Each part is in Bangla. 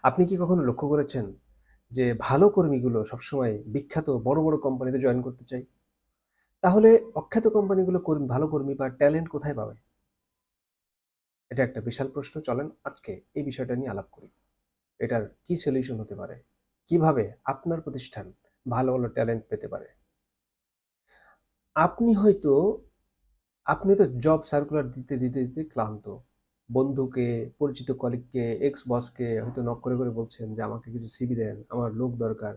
আপনি কি কখনো লক্ষ্য করেছেন যে ভালো কর্মীগুলো সবসময় বিখ্যাত বড়, বড় কোম্পানিতে জয়েন করতে চায়? তাহলে অখ্যাত কোম্পানিগুলো ভালো কর্মী বা ট্যালেন্ট কোথায় পাবে? এটা একটা বিশাল প্রশ্ন। চলেন আজকে এই বিষয়টা নিয়ে আলাপ করি। এটার কি সলিউশন হতে পারে? কিভাবে আপনার প্রতিষ্ঠান ভালো, ভালো ট্যালেন্ট পেতে পারে? আপনি হয়তো জব সার্কুলার দিতে ক্লান্ত। বন্ধুকে, পরিচিত কলিগকে, এক্স বসকে হয়তো নক করে বলছেন যে, "আমাকে কিছু সিভি দেন, আমার লোক দরকার।"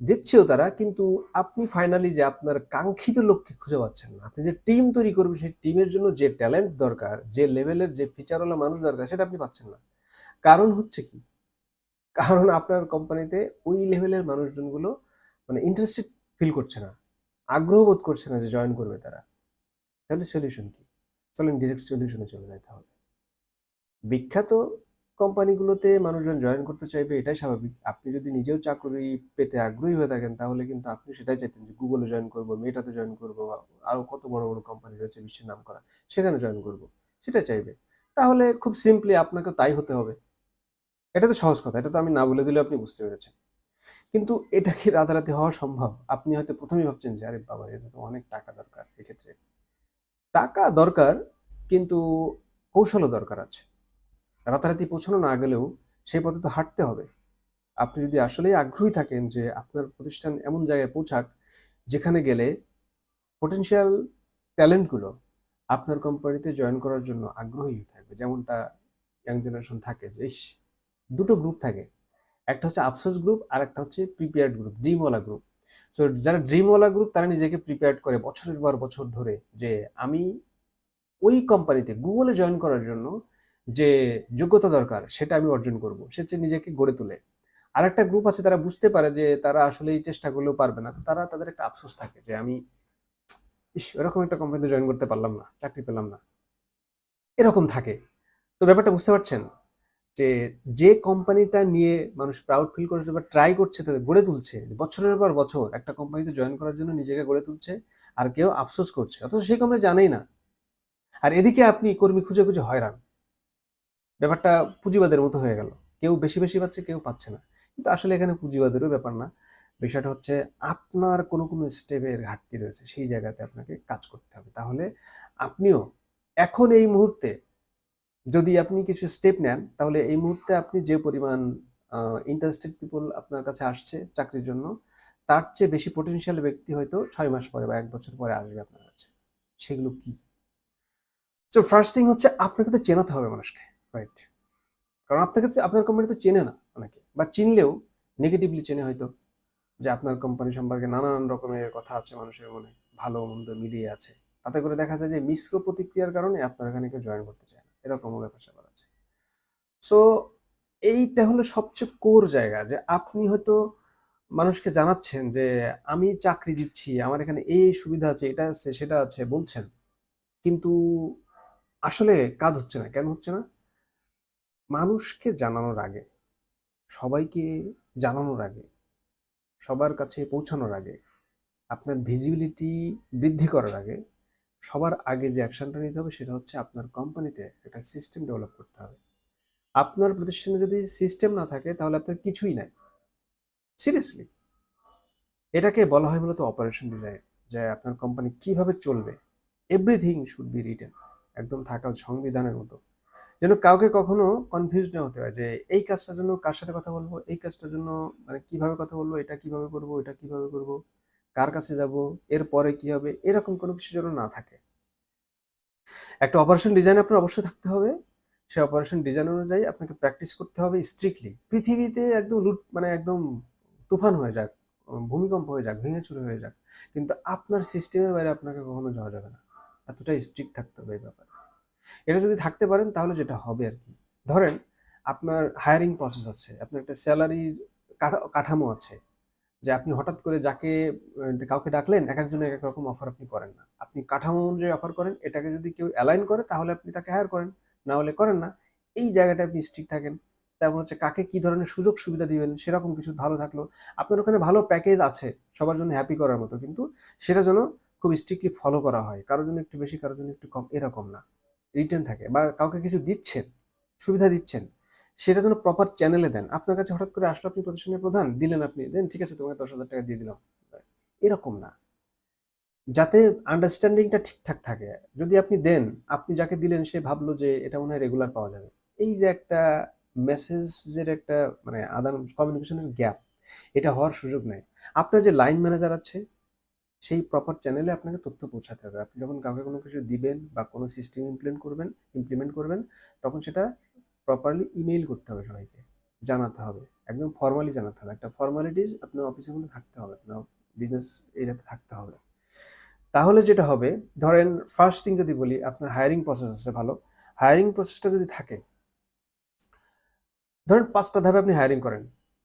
দিচ্ছেও তারা, কিন্তু আপনি ফাইনালি যে আপনার কাঙ্ক্ষিত লোককে খুঁজে পাচ্ছেন না। আপনি যে টিম তৈরি করবেন, সেই টিমের জন্য যে ট্যালেন্ট দরকার, যে লেভেলের যে ফিচারওয়ালা মানুষ দরকার, সেটা আপনি পাচ্ছেন না। কারণ হচ্ছে কি? কারণ আপনার কোম্পানিতে ওই লেভেলের মানুষজনগুলো মানে ইন্টারেস্টেড ফিল করছে না। আগ্রহ বোধ করছে না যে জয়েন করবে তারা। তাহলে সলিউশন কি? চলেন ডিরেক্ট সলিউশনে চলে যাই তাহলে। বিখ্যাত কোম্পানিগুলোতে মানুষজন জয়েন করতে চাইবে, এটাই স্বাভাবিক। আপনি যদি নিজেও চাকরি পেতে আগ্রহী হয়ে থাকেন, তাহলে কিন্তু আপনি সেটাই চাইতেন যে গুগলে জয়েন করবো, মেটাতে জয়েন করবো, বা আরো কত বড় বড় কোম্পানি রয়েছে বিশ্বের নামকরা, সেখানে জয়েন করবো, সেটা চাইবে। তাহলে খুব সিম্পলি আপনাকে তাই হতে হবে। এটা তো সহজ কথা, এটা তো আমি না বলে দিলেও আপনি বুঝতে পেরেছেন। কিন্তু এটা কি রাতারাতি হওয়া সম্ভব? আপনি হয়তো প্রথমেই ভাবছেন যে আরে বাবা, এটা তো অনেক টাকা দরকার। এক্ষেত্রে টাকা দরকার, কিন্তু কৌশলও দরকার আছে। রাতারাতি পৌঁছানো না গেলেও সেই পথে তো হাঁটতে হবে। আপনি যদি আসলেই আগ্রহী থাকেন যে আপনার প্রতিষ্ঠান এমন জায়গায় পৌঁছাক, যেখানে গেলে পটেনশিয়াল ট্যালেন্ট গুলো আপনার কোম্পানিতে জয়েন করার জন্য আগ্রহী থাকবে। যেমনটা ইয়াং জেনারেশন থাকে যে দুটো গ্রুপ থাকে। একটা হচ্ছে আফসোস গ্রুপ, আর একটা হচ্ছে প্রিপেয়ার্ড গ্রুপ, ড্রিমওয়ালা গ্রুপ। সো যারা ড্রিমওয়ালা গ্রুপ, তারা নিজেকে প্রিপেয়ার্ড করে বছরের পর বছর ধরে যে আমি ওই কোম্পানিতে গুগলে জয়েন করার জন্য যে যোগ্যতা দরকার সেটা আমি অর্জন করব, সে নিজেকে গড়ে তোলে। আরেকটা গ্রুপ আছে, তারা বুঝতে পারে যে তারা আসলে এই চেষ্টা করলেও পারবে না, তো তারা, তাদের একটা আফসোস থাকে যে আমি এরকম একটা কোম্পানিতে জয়েন করতে পারলাম না, চাকরি পেলাম না, এরকম থাকে। তো ব্যাপারটা বুঝতে পারছেন যে যে কোম্পানিটা নিয়ে মানুষ প্রাউড ফিল করছে বা ট্রাই করছে, তাদের গড়ে তুলছে বছরের পর বছর, একটা কোম্পানিতে জয়েন করার জন্য নিজেকে গড়ে তুলছে, আর কেউ আফসোস করছে, অথচ সেই কোম্পানি জানেই না। আর এদিকে আপনি কর্মী খুঁজে খুঁজে হয়রান। ব্যাপারটা পুঁজিবাদের মতো হয়ে গেল। কেউ বেশি বেশি পাচ্ছে, কেউ পাচ্ছে না। কিন্তু আসলে এখানে পুঁজিবাদেরও ব্যাপার না। বিষয়টা হচ্ছে আপনার কোনো স্টেপের ঘাটতি রয়েছে। সেই জায়গাতে আপনাকে কাজ করতে হবে। তাহলে আপনিও এখন এই মুহূর্তে যদি আপনি কিছু স্টেপ নেন, তাহলে এই মুহূর্তে আপনি যে পরিমাণ ইন্টারেস্টেড পিপল আপনার কাছে আসছে চাকরির জন্য, তার চেয়ে বেশি পটেনশিয়াল ব্যক্তি হয়তো ৬ মাস পরে বা ১ বছর পরে আসবে আপনার কাছে। সেগুলো কি? সো ফার্স্ট থিং হচ্ছে আপনাকে তো চেনাতে হবে মানুষকে, রাইট? কারণ আপনাকে আপনার কোম্পানি তো চেনে না অনেকে, বা চিনলেও নেগেটিভলি চেনে হয়তো, যে আপনার কোম্পানি সম্পর্কে নানান রকমের কথা আছে মানুষের মনে, ভালো মন্দ মিলিয়ে আছে। তাতে করে দেখা যায় যে মিশ্র প্রতিক্রিয়ার কারণে আপনার এখানে কেউ জয়েন করতে চায় না, এরকমও ব্যাপার স্যাপার আছে। সো এইটা হলো সবচেয়ে কোর জায়গা, যে আপনি হয়তো মানুষকে জানাচ্ছেন যে আমি চাকরি দিচ্ছি, আমার এখানে এই সুবিধা আছে, এটা আছে, সেটা আছে বলছেন, কিন্তু আসলে কাজ হচ্ছে না। কেন হচ্ছে না? মানুষকে জানানোর আগে, সবাইকে জানানোর আগে, সবার কাছে পৌঁছানোর আগে, আপনার ভিজিবিলিটি বৃদ্ধি করার আগে, সবার আগে যে অ্যাকশনটা নিতে হবে সেটা হচ্ছে আপনার কোম্পানিতে একটা সিস্টেম ডেভেলপ করতে হবে। আপনার প্রতিষ্ঠানে যদি সিস্টেম না থাকে, তাহলে আপনার কিছুই নাই। সিরিয়াসলি, এটাকে বলা হয় মূলত অপারেশন ডিজাইন, যে আপনার কোম্পানি কিভাবে চলবে। এভরিথিং শুড বি রিটেন, একদম থাকা সংবিধানের মতো, যেন কাউকে কখনো কনফিউজ না হতে হয় যে এই কাজটার জন্য কার সাথে কথা বলবো, এই কাজটার জন্য মানে কিভাবে কথা বলবো, এটা কিভাবে করবো, এটা কিভাবে করবো, কার কাছে যাব, এর পরে কি হবে, এরকম কোনো কিছু যেন না থাকে। একটা অপারেশন ডিজাইন আপনার অবশ্যই থাকতে হবে। সেই অপারেশন ডিজাইন অনুযায়ী আপনাকে প্র্যাকটিস করতে হবে স্ট্রিক্টলি। পৃথিবীতে একদম মানে একদম তুফান হয়ে যাক, ভূমিকম্প হয়ে যাক, ভেঙে চুরে হয়ে যাক, কিন্তু আপনার সিস্টেমের বাইরে আপনাকে কখনো যাওয়া যাবে না। এতটাই স্ট্রিক্ট থাকতে হবে এই ব্যাপারে। এটা যদি থাকতে পারেন, তাহলে যেটা হবে আর কি, ধরেন আপনার হায়ারিং প্রসেস আছে, আপনার একটা স্যালারির কাঠামো আছে, যে আপনি হঠাৎ করে যাকে কাউকে ডাকলেন, এক একজনের এক এক রকম অফার আপনি করেন না। আপনি কাঠামো অনুযায়ী অফার করেন, এটাকে যদি কেউ অ্যালাইন করে তাহলে আপনি তাকে হায়ার করেন, না হলে করেন না। এই জায়গাটা আপনি স্ট্রিক্ট থাকেন। তারপর হচ্ছে কাকে কি ধরনের সুযোগ সুবিধা দিবেন, সেরকম কিছু ভালো থাকলো। আপনার ওখানে ভালো প্যাকেজ আছে সবার জন্য হ্যাপি করার মতো, কিন্তু সেটা যেন খুব স্ট্রিক্টলি ফলো করা হয়। কারোর জন্য একটু বেশি, কারোর জন্য একটু কম, এরকম না। রিটেন থাকে, বা কাউকে কিছু দিচ্ছেন, সুবিধা দিচ্ছেন, সেটা যেন প্রপার চ্যানেলে দেন। আপনার কাছে হঠাৎ করে আসলো, আপনি প্রতিষ্ঠানের প্রধান, দিলেন, আপনি দেন, ঠিক আছে তোমাকে 10,000 টাকা দিয়ে দিলাম, এরকম না। যাতে আন্ডারস্ট্যান্ডিংটা ঠিকঠাক থাকে। যদি আপনি দেন, আপনি যাকে দিলেন সে ভাবলো যে এটা মনে হয় রেগুলার পাওয়া যাবে। এই যে একটা মেসেজের একটা মানে আদান কমিউনিকেশনের গ্যাপ, এটা হওয়ার সুযোগ নেই। আপনার যে লাইন ম্যানেজার আছে, সেই প্রপার চ্যানেলে আপনাকে তথ্য পৌঁছাতে হবে। আপনি যখন কাউকে কোনো কিছু দিবেন বা কোনো সিস্টেম ইমপ্লিমেন্ট করবেন, তখন সেটা প্রপারলি ইমেইল করতে হবে সবাইকে, জানাতে হবে, একদম ফর্মালি জানাতে হবে। একটা ফর্মালিটিস আপনার অফিসের মধ্যে থাকতে হবে, আপনার বিজনেস এরিয়াতে থাকতে হবে। তাহলে যেটা হবে, ধরেন ফার্স্ট থিং যদি বলি, আপনার হায়ারিং প্রসেস আছে ভালো, হায়ারিং প্রসেসটা যদি থাকে, ধরেন 5টা ধাপে আপনি হায়ারিং করেন,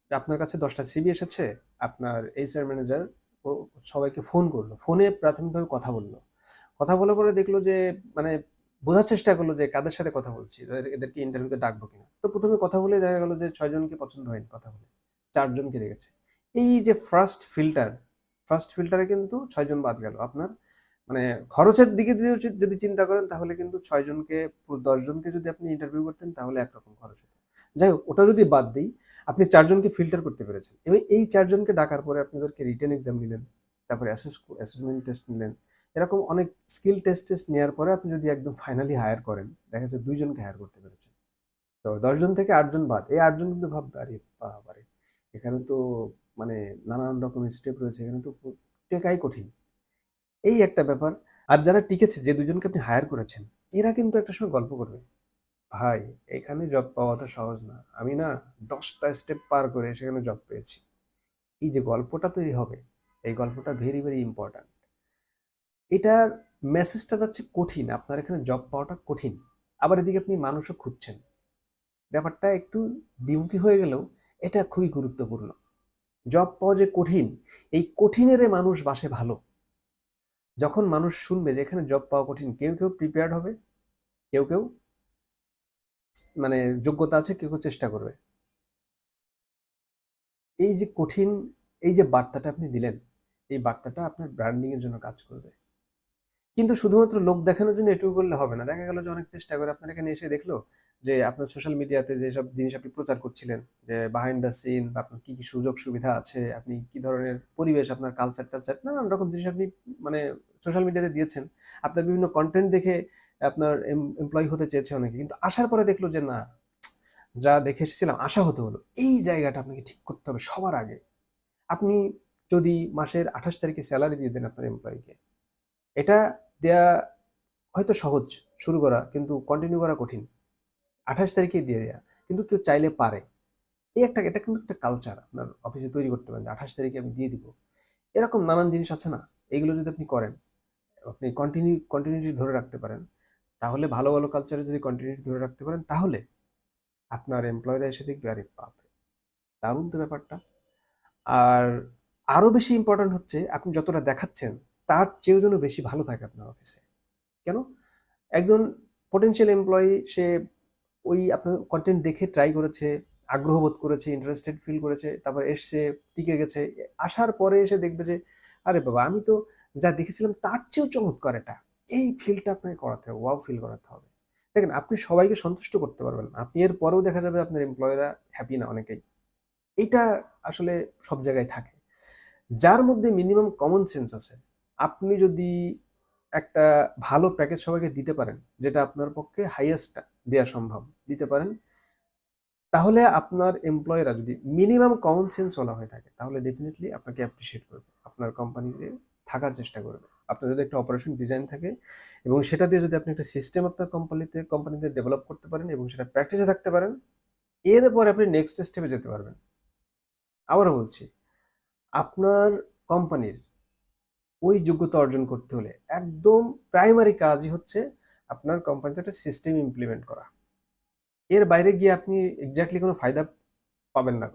যে আপনার কাছে 10টা সিভি এসেছে, আপনার এইচআর ম্যানেজার ও সবাইকে ফোন করলো, ফোনে প্রাথমিকভাবে কথা বললো, কথা বলার পরে দেখলো যে মানে বোঝার চেষ্টা করলো যে কাদের সাথে কথা বলছি, এদেরকে ইন্টারভিউতে ডাকবো কিনা। তো প্রথমে কথা বলে দেখা গেলো যে 6 জনকে পছন্দ হয়নি, কথা বলে 4 জনকে রেখেছে। এই যে ফার্স্ট ফিল্টারে কিন্তু 6 জন বাদ গেল আপনার। মানে খরচের দিকে যদি চিন্তা করেন, তাহলে কিন্তু 6 জনকে, 10 জনকে যদি আপনি ইন্টারভিউ করতেন তাহলে একরকম খরচ হতো। যাই হোক, ওটা যদি বাদ দিই, আপনি 4 জনকে ফিল্টার করতে পেরেছেন, এবং এই 4 জনকে ডাকার পরে আপনি ওদেরকে রিটেন এক্সাম নিলেন, তারপরে অ্যাসেসমেন্ট টেস্ট নিলেন, এরকম অনেক স্কিল টেস্ট নেওয়ার পরে আপনি যদি একদম ফাইনালি হায়ার করেন, দেখা যাচ্ছে 2 জনকে হায়ার করতে পেরেছেন। তো 10 জন থেকে 8 জন বাদ, এই 8 জন কিন্তু ভাববে আরে বাবারে, এখানে তো মানে নানান রকমের স্টেপ রয়েছে, এখানে তো টেকাই কঠিন, এই একটা ব্যাপার। আর যারা টিকেছে, যে 2 জনকে আপনি হায়ার করেছেন, এরা কিন্তু একটা সময় গল্প করবে, ভাই এখানে জব পাওয়া তো সহজ না, আমি না 10টা স্টেপ পার করে সেখানে জব পেয়েছি। এই যে গল্পটা তৈরি হবে, এই গল্পটা ভেরি ভেরি ইম্পর্ট্যান্ট। এটার মেসেজটা যাচ্ছে কঠিন, আপনার এখানে জব পাওয়াটা কঠিন, আবার এদিকে আপনি মানুষও খুঁজছেন, ব্যাপারটা একটু দ্বিমুখী হয়ে গেলেও এটা খুবই গুরুত্বপূর্ণ। জব পাওয়া যে কঠিন, এই কঠিনেরে মানুষ বাসে ভালো। যখন মানুষ শুনবে যে এখানে জব পাওয়া কঠিন, কেউ কেউ প্রিপেয়ার্ড হবে, কেউ কেউ মানে যোগ্যতা আছে, কেউ কেউ চেষ্টা করবে। এই যে কঠিন, এই যে বার্তাটা আপনি দিলেন, এই বার্তাটা আপনার ব্র্যান্ডিং এর জন্য কাজ করবে। কিন্তু শুধুমাত্র লোক দেখানোর জন্য এটুকু করলে হবে না। দেখা গেল যে অনেক চেষ্টা করে আপনার এখানে এসে দেখলো যে আপনার সোশ্যাল মিডিয়াতে যেসব জিনিস আপনি প্রচার করছিলেন, যে বিহাইন্ড দ্য সিন, বা আপনার কি কি সুযোগ সুবিধা আছে, আপনি কি ধরনের পরিবেশ, আপনার কালচার টালচার, নানান রকম জিনিস আপনি মানে সোশ্যাল মিডিয়াতে দিয়েছেন, আপনার বিভিন্ন কন্টেন্ট দেখে আপনার এমপ্লয়ি হতে চেয়েছে অনেকে, কিন্তু আসার পরে দেখলো যে না, যা দেখে এসেছিলাম আশা হতে হলো। এই জায়গাটা আপনাকে ঠিক করতে হবে সবার আগে। আপনি যদি মাসের 28 তারিখে স্যালারি দিয়ে দেন আপনার এমপ্লয়িকে, এটা দেয়া হয়তো সহজ শুরু করা, কিন্তু কন্টিনিউ করা কঠিন। 28 তারিখে দিয়ে দেয়া, কিন্তু কেউ চাইলে পারে। এটা কিন্তু একটা কালচার আপনার অফিসে তৈরি করতে পারেন, যে 28 তারিখে আমি দিয়ে দিব। এরকম নানান জিনিস আছে না, এগুলো যদি আপনি করেন, আপনি কন্টিনিউটি ধরে রাখতে পারেন, তাহলে ভালো ভালো কালচারে যদি কন্টিনিউটি ধরে রাখতে পারেন, তাহলে আপনার এমপ্লয়িরা এসে দেখবে আরে বাপরে, দারুণ তো ব্যাপারটা। আর আরো বেশি ইম্পর্ট্যান্ট হচ্ছে, আপনি যতটা দেখাচ্ছেন তার চেয়েও যেন বেশি ভালো থাকে আপনার অফিসে। কেন? একজন পটেনশিয়াল এমপ্লয়ি, সে ওই আপনার কন্টেন্ট দেখে ট্রাই করেছে, আগ্রহ বোধ করেছে, ইন্টারেস্টেড ফিল করেছে, তারপর এসছে, টিকে গেছে, আসার পরে এসে দেখবে যে আরে বাবা, আমি তো যা দেখেছিলাম তার চেয়েও চমৎকার এটা। এই ফিলটা আপনাকে করাতে হবে, ওয়াও ফিল করাতে হবে। দেখেন, আপনি সবাইকে সন্তুষ্ট করতে পারবেন না, আপনি এর পরেও দেখা যাবে আপনার এমপ্লয়িরা হ্যাপি না অনেকেই। এইটা আসলে সব জায়গায় থাকে। যার মধ্যে মিনিমাম কমন সেন্স আছে, আপনি যদি একটা ভালো প্যাকেজ সবাইকে দিতে পারেন, যেটা আপনার পক্ষে হাইয়েস্ট দেওয়া সম্ভব দিতে পারেন, তাহলে আপনার এমপ্লয়িরা যদি মিনিমাম কমন সেন্স ওলা হয়ে থাকে, তাহলে ডেফিনেটলি আপনাকে অ্যাপ্রিসিয়েট করবে, আপনার কোম্পানিতে থাকার চেষ্টা করবে। আপনার যদি একটা অপারেশন ডিজাইন থাকে, এবং সেটা দিয়ে যদি আপনি একটা সিস্টেম আপনার কোম্পানিতে ডেভেলপ করতে পারেন, এবং সেটা প্র্যাকটিসে থাকতে পারেন, এরপর আপনি নেক্সট স্টেপে যেতে পারবেন। আবারও বলছি, আপনার কোম্পানির ওই যোগ্যতা অর্জন করতে হলে একদম প্রাইমারি কাজই হচ্ছে আপনার কোম্পানিতে একটা সিস্টেম ইমপ্লিমেন্ট করা। এর বাইরে গিয়ে আপনি এক্স্যাক্টলি কোনো ফায়দা পাবেন না,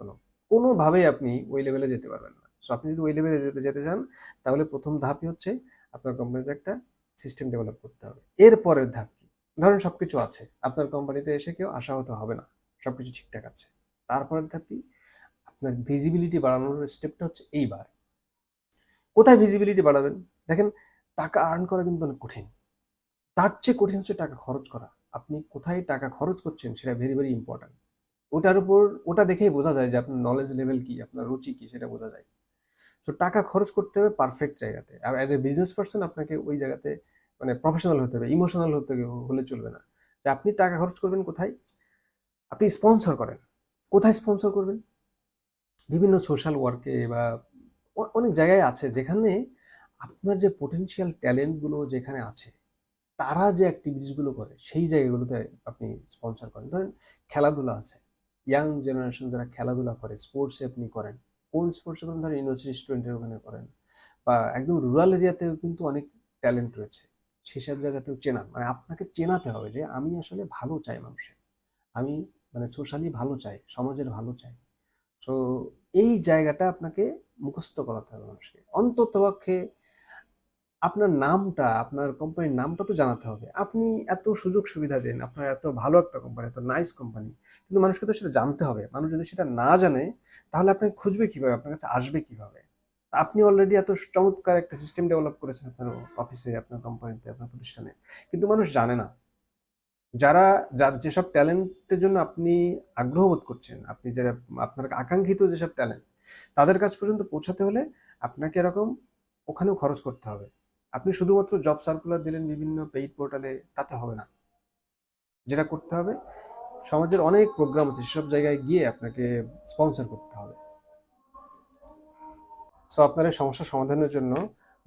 কোনোভাবেই আপনি ওই লেভেলে যেতে পারবেন না। সো আপনি যদি ওই লেভেলে যেতে চান, তাহলে প্রথম ধাপই হচ্ছে আপনার কোম্পানিতে একটা সিস্টেম ডেভেলপ করতে হবে। এর পরের ধাপ কি? ধরেন সবকিছু আছে, আপনার কোম্পানিতে এসে কেউ আশাহত হবে না, সবকিছু ঠিকঠাক আছে। তারপরের ধাপ কি? আপনার ভিজিবিলিটি বাড়ানোর স্টেপটা হচ্ছে এইবার। কোথায় ভিজিবিলিটি বাড়াবেন? দেখেন, টাকা আর্ন করা কিন্তু অনেক কঠিন, তার চেয়ে কঠিন হচ্ছে টাকা খরচ করা। আপনি কোথায় টাকা খরচ করছেন, সেটা ভেরি ভেরি ইম্পর্ট্যান্ট। ওটার উপর ওটা দেখেই বোঝা যায় যে আপনার নলেজ লেভেল কি, আপনার রুচি কি সেটা বোঝা যায়। সো টাকা খরচ করতে হবে পারফেক্ট জায়গাতে। আর অ্যাজ এ বিজনেস পারসন আপনাকে ওই জায়গাতে মানে প্রফেশনাল হতে হবে, ইমোশনাল হলে চলবে না। যে আপনি টাকা খরচ করবেন কোথায়? আপনি স্পন্সর করেন। কোথায় স্পন্সর করবেন? বিভিন্ন সোশ্যাল ওয়ার্কে বা অনেক জায়গায় আছে যেখানে আপনার যে পটেনশিয়াল ট্যালেন্টগুলো যেখানে আছে, তারা যে অ্যাক্টিভিটিসগুলো করে সেই জায়গাগুলোতে আপনি স্পন্সর করেন। ধরেন খেলাধুলা আছে, ইয়াং জেনারেশন যারা খেলাধুলা করে, স্পোর্টসে আপনি করেন। কোন স্পোর্টসে করেন? ধরেন ইউনিভার্সিটি স্টুডেন্টের ওখানে করেন, বা একদম রুরাল এরিয়াতেও কিন্তু অনেক ট্যালেন্ট রয়েছে, সেসব জায়গাতেও চেনান। মানে আপনাকে চেনাতে হবে যে আমি আসলে ভালো চাই মানুষের, আমি মানে সোশ্যালি ভালো চাই, সমাজের ভালো চাই। সো এই জায়গাটা আপনাকে মুখস্থ করাতে হবে মানুষকে। অন্ততপক্ষে আপনার নামটা, আপনার কোম্পানির নামটা তো জানাতে হবে। আপনি এত সুযোগ সুবিধা দেন, আপনার এত ভালো একটা কোম্পানি, এত নাইস কোম্পানি, কিন্তু মানুষকে তো সেটা জানতে হবে। মানুষ যদি সেটা না জানে তাহলে আপনাকে খুঁজবে কিভাবে, আপনার কাছে আসবে কিভাবে? আপনি অলরেডি এত চমৎকার একটা সিস্টেম ডেভেলপ করেছেন আপনার অফিসে, আপনার কোম্পানিতে, আপনার প্রতিষ্ঠানে, কিন্তু মানুষ জানে না। যারা যার যেসব ট্যালেন্টের জন্য আপনি আগ্রহ বোধ করছেন, আপনি যারা আপনার আকাঙ্ক্ষিত যেসব ট্যালেন্ট, তাদের কাছ পর্যন্ত পৌঁছাতে হলে আপনাকে এরকম ওখানেও খরচ করতে হবে। আপনি শুধুমাত্র জব সার্কুলার দিলেন বিভিন্ন পেইড পোর্টালে, তাতে হবে না। যেটা করতে হবে, সমাজের অনেক প্রোগ্রাম আছে, সেসব জায়গায় গিয়ে আপনাকে স্পন্সর করতে হবে। সো আপনার এই সমস্যা সমাধানের জন্য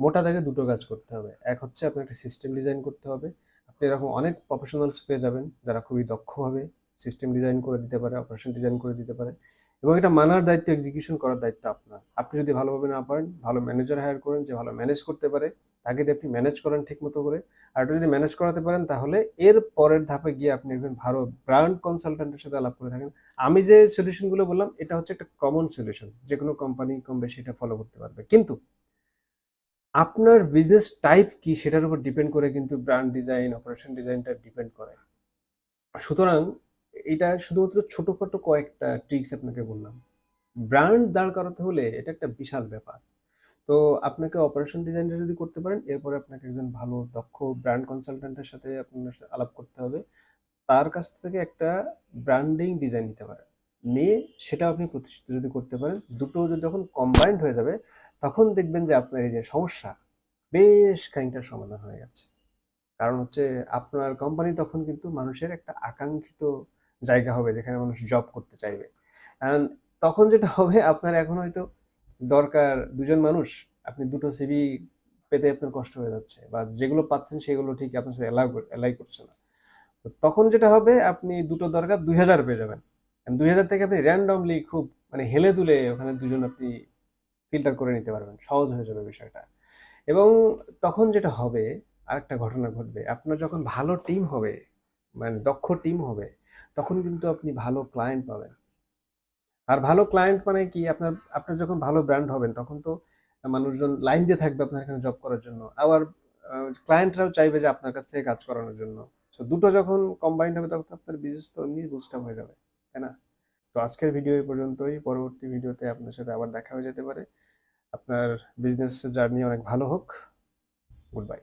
মোটা দাগে দুটো কাজ করতে হবে। এক হচ্ছে আপনার একটা সিস্টেম ডিজাইন করতে হবে। আপনি এরকম অনেক প্রফেশনালস পেয়ে যাবেন যারা খুবই দক্ষভাবে সিস্টেম ডিজাইন করে দিতে পারে, অপারেশন ডিজাইন করে দিতে পারে, এবং এটা মানার দায়িত্ব, এক্সিকিউশন করার দায়িত্ব আপনার। আপনি যদি ভালোভাবে না পারেন, ভালো ম্যানেজার হায়ার করেন যে ভালো ম্যানেজ করতে পারে, তাকে দিয়ে আপনি ম্যানেজ করেন ঠিক মতো করে। আর এটা যদি ম্যানেজ করাতে পারেন তাহলে এর পরের ধাপে গিয়ে আপনি একজন ভালো ব্র্যান্ড কনসালট্যান্টের সাথে আলাপ করে থাকেন। আমি যে সলিউশনগুলো বললাম এটা হচ্ছে একটা কমন সলিউশন, যে কোনো কোম্পানি কম বেশি এটা ফলো করতে পারবে, কিন্তু আপনার বিজনেস টাইপ কি সেটার উপর ডিপেন্ড করে কিন্তু ব্র্যান্ড ডিজাইন, অপারেশন ডিজাইনটা ডিপেন্ড করে। সুতরাং এটা শুধুমাত্র ছোটখাটো কয়েকটা ট্রিক্স আপনাকে বললাম। ব্র্যান্ড দাঁড় করাতে হলে এটা একটা বিশাল ব্যাপার। তো আপনাকে অপারেশন ডিজাইনটা যদি করতে পারেন, এরপরে আপনাকে একজন ভালো দক্ষ ব্র্যান্ড কনসালট্যান্টের সাথে আপনার সাথে আলাপ করতে হবে। তার কাছ থেকে একটা ব্র্যান্ডিং ডিজাইন নিতে পারেন, নিয়ে সেটা আপনি প্রতিষ্ঠিত যদি করতে পারেন, দুটো যদি যখন কম্বাইন্ড হয়ে যাবে, তখন দেখবেন যে আপনার এই যে সমস্যা বেশ খানিকটা সমাধান হয়ে গেছে। কারণ হচ্ছে আপনার কোম্পানি তখন কিন্তু মানুষের একটা আকাঙ্ক্ষিত জায়গা হবে যেখানে মানুষ জব করতে চাইবে। অ্যান্ড তখন যেটা হবে, আপনার এখন হয়তো দরকার দুজন মানুষ, আপনি দুটো সিভি পেতে আপনার কষ্ট হয়ে যাচ্ছে, বা যেগুলো পাচ্ছেন সেগুলো ঠিক আপনার সাথে এলাই করছে না। তো তখন যেটা হবে, আপনি দুটো দরকার 2000 পেয়ে যাবেন। 2000 থেকে আপনি র্যান্ডমলি খুব মানে হেলে দুলে ওখানে দুজন আপনি ফিল্টার করে নিতে পারবেন, সহজ হয়ে যাবে বিষয়টা। এবং তখন যেটা হবে, আরেকটা ঘটনা ঘটবে, আপনার যখন ভালো টিম হবে, মানে দক্ষ টিম হবে, তখন কিন্তু আপনি ভালো ক্লায়েন্ট পাবেন। আর ভালো ক্লায়েন্ট মানে কি, আপনার আপনার যখন ভালো ব্র্যান্ড হবেন তখন তো মানুষজন লাইন দিয়ে থাকবে আপনার এখানে জব করার জন্য, আবার ক্লায়েন্টরাও চাইবে যে আপনার কাছ থেকে কাজ করানোর জন্য। সো দুটো যখন কম্বাইন্ড হবে তখন তো আপনার বিজনেস তো এমনি বুস্ট আপ হয়ে যাবে, তাই না? তো আজকের ভিডিও এই পর্যন্তই। পরবর্তী ভিডিওতে আপনার সাথে আবার দেখা হয়ে যেতে পারে। আপনার বিজনেস জার্নি অনেক ভালো হোক। Good bye.